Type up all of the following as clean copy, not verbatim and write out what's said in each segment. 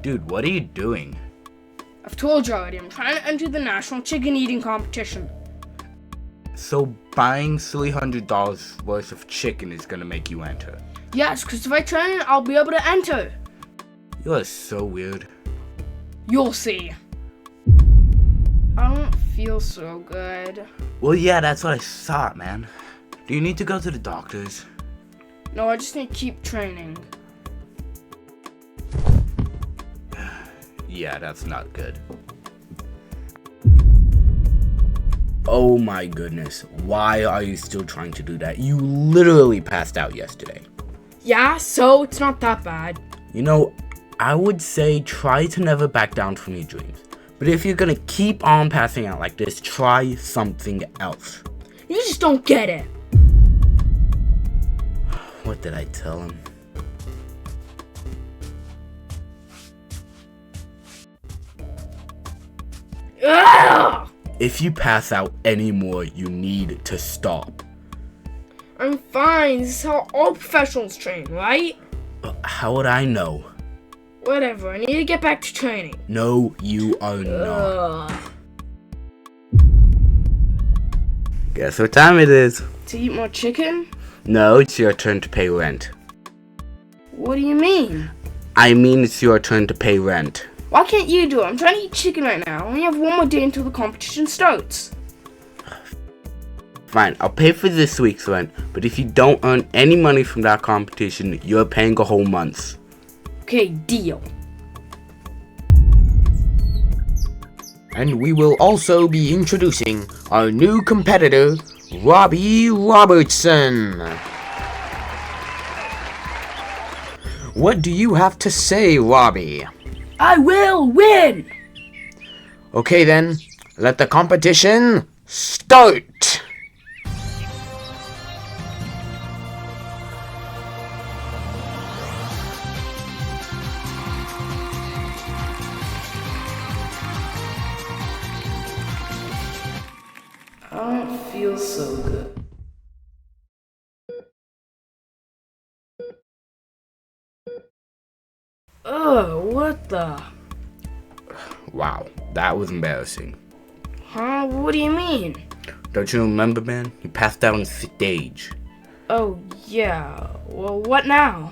Dude, what are you doing? I've told you already, I'm trying to enter the national chicken eating competition. So buying $300 worth of chicken is gonna make you enter? Yes, because if I train, I'll be able to enter. You are so weird. You'll see. I don't feel so good. Well, yeah, that's what I thought, man. Do you need to go to the doctors? No, I just need to keep training. Yeah, that's not good. Oh my goodness, why are you still trying to do that? You literally passed out yesterday. Yeah, so it's not that bad. You know, I would say try to never back down from your dreams. But if you're gonna keep on passing out like this, try something else. You just don't get it. What did I tell him? Ugh! If you pass out anymore, you need to stop. I'm fine. This is how all professionals train, right? How would I know? Whatever. I need to get back to training. No, you are not. Ugh. Guess what time it is? To eat more chicken? No, it's your turn to pay rent. What do you mean? I mean it's your turn to pay rent. Why can't you do it? I'm trying to eat chicken right now. I only have one more day until the competition starts. Fine, I'll pay for this week's rent, but if you don't earn any money from that competition, you're paying a whole month. Okay, deal. And we will also be introducing our new competitor, Robbie Robertson. What do you have to say, Robbie? I will win! Okay then, let the competition start! I don't feel so good. Ugh, what the? Wow, that was embarrassing. Huh? What do you mean? Don't you remember, man? You passed out on stage. Oh, yeah. Well, what now?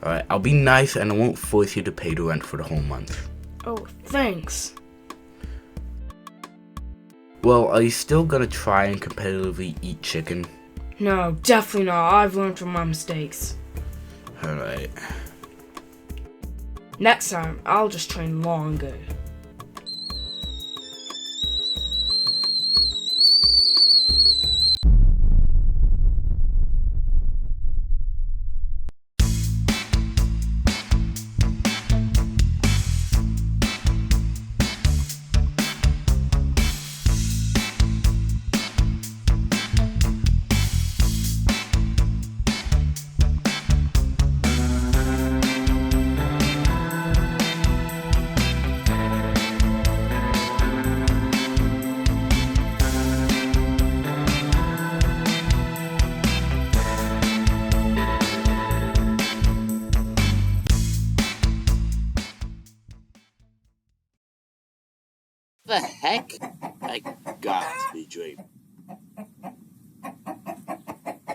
Alright, I'll be nice and I won't force you to pay the rent for the whole month. Oh, thanks. Well, are you still gonna try and competitively eat chicken? No, definitely not. I've learned from my mistakes. Alright. Next time, I'll just train longer. The heck? I got to be dreaming.